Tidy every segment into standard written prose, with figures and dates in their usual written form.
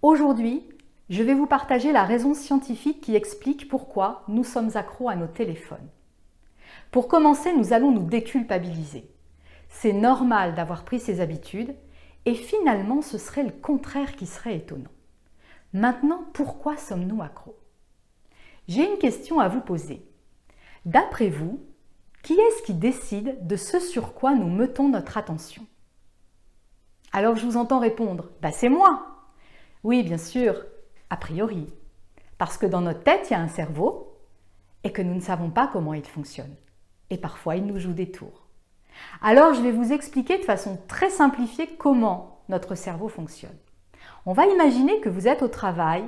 Aujourd'hui, je vais vous partager la raison scientifique qui explique pourquoi nous sommes accros à nos téléphones. Pour commencer, nous allons nous déculpabiliser. C'est normal d'avoir pris ces habitudes et finalement ce serait le contraire qui serait étonnant. Maintenant, pourquoi sommes-nous accros? J'ai une question à vous poser. D'après vous, qui est-ce qui décide de ce sur quoi nous mettons notre attention? Alors je vous entends répondre, c'est moi. Oui, bien sûr, a priori, parce que dans notre tête, il y a un cerveau et que nous ne savons pas comment il fonctionne. Et parfois, il nous joue des tours. Alors, je vais vous expliquer de façon très simplifiée comment notre cerveau fonctionne. On va imaginer que vous êtes au travail,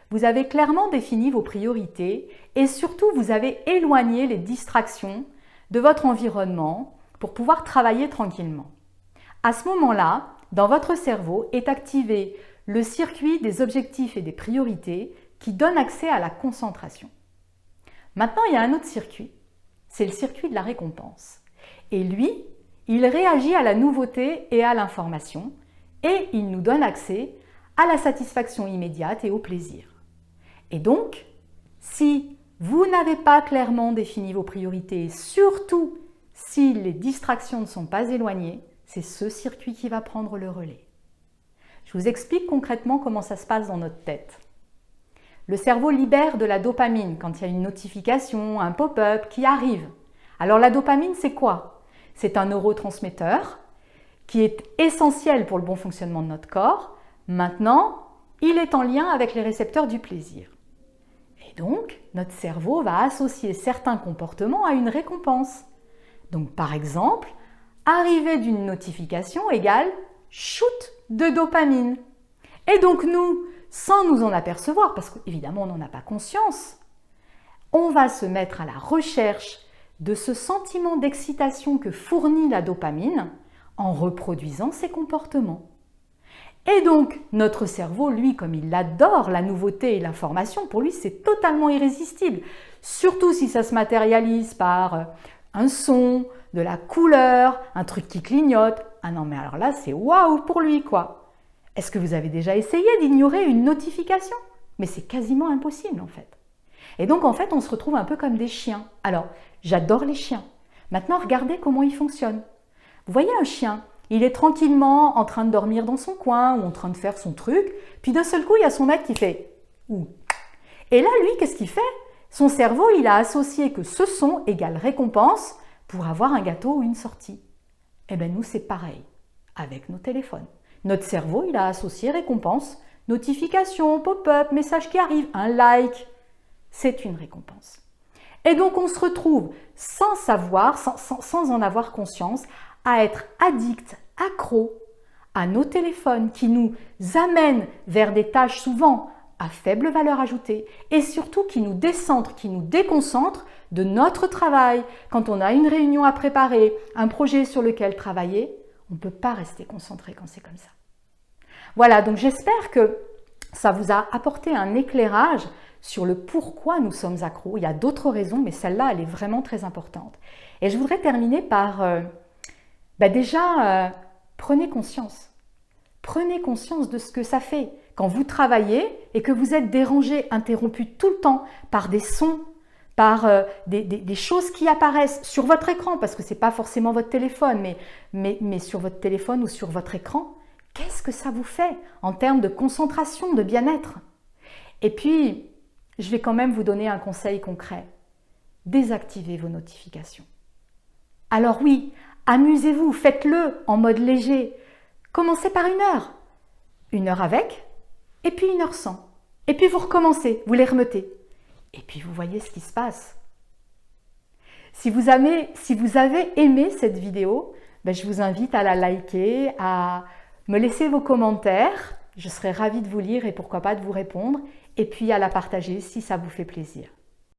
vous avez clairement défini vos priorités et surtout, vous avez éloigné les distractions de votre environnement pour pouvoir travailler tranquillement. À ce moment-là, dans votre cerveau est activé le circuit des objectifs et des priorités qui donne accès à la concentration. Maintenant, il y a un autre circuit, c'est le circuit de la récompense. Et lui, il réagit à la nouveauté et à l'information et il nous donne accès à la satisfaction immédiate et au plaisir. Et donc, si vous n'avez pas clairement défini vos priorités, surtout si les distractions ne sont pas éloignées, c'est ce circuit qui va prendre le relais. Je vous explique concrètement comment ça se passe dans notre tête. Le cerveau libère de la dopamine quand il y a une notification, un pop-up qui arrive. Alors la dopamine, c'est quoi? C'est un neurotransmetteur qui est essentiel pour le bon fonctionnement de notre corps. Maintenant, il est en lien avec les récepteurs du plaisir. Et donc, notre cerveau va associer certains comportements à une récompense. Donc par exemple, arrivée d'une notification égale shoot de dopamine. Et donc nous, sans nous en apercevoir, parce qu'évidemment on n'en a pas conscience, on va se mettre à la recherche de ce sentiment d'excitation que fournit la dopamine en reproduisant ces comportements. Et donc notre cerveau, lui, comme il adore la nouveauté et l'information, pour lui c'est totalement irrésistible, surtout si ça se matérialise par un son, de la couleur, un truc qui clignote. Ah non, mais alors là, c'est waouh pour lui, quoi. Est-ce que vous avez déjà essayé d'ignorer une notification? Mais c'est quasiment impossible, en fait. Et donc, en fait, on se retrouve un peu comme des chiens. Alors, j'adore les chiens. Maintenant, regardez comment ils fonctionnent. Vous voyez un chien, il est tranquillement en train de dormir dans son coin ou en train de faire son truc, puis d'un seul coup, il y a son maître qui fait « ouh ». Et là, lui, qu'est-ce qu'il fait? Son cerveau, il a associé que ce son égale récompense pour avoir un gâteau ou une sortie. Eh bien, nous, c'est pareil avec nos téléphones. Notre cerveau, il a associé récompense, notification, pop-up, message qui arrive, un like. C'est une récompense. Et donc, on se retrouve sans savoir, sans en avoir conscience, à être addict, accro à nos téléphones qui nous amènent vers des tâches souvent à faible valeur ajoutée et surtout qui nous décentrent, qui nous déconcentrent de notre travail. Quand on a une réunion à préparer, un projet sur lequel travailler, on ne peut pas rester concentré quand c'est comme ça. Voilà, donc j'espère que ça vous a apporté un éclairage sur le pourquoi nous sommes accros. Il y a d'autres raisons, mais celle-là, elle est vraiment très importante. Et je voudrais terminer par, prenez conscience. Prenez conscience de ce que ça fait quand vous travaillez et que vous êtes dérangé, interrompu tout le temps par des sons, par des choses qui apparaissent sur votre écran, parce que ce n'est pas forcément votre téléphone, mais sur votre téléphone ou sur votre écran. Qu'est-ce que ça vous fait en termes de concentration, de bien-être? Et puis, je vais quand même vous donner un conseil concret. Désactivez vos notifications. Alors oui, amusez-vous, faites-le en mode léger. Commencez par 1 heure. 1 heure avec, et puis 1 heure sans. Et puis vous recommencez, vous les remettez. Et puis vous voyez ce qui se passe. Si vous avez aimé cette vidéo, je vous invite à la liker, à me laisser vos commentaires. Je serai ravie de vous lire et pourquoi pas de vous répondre. Et puis à la partager si ça vous fait plaisir.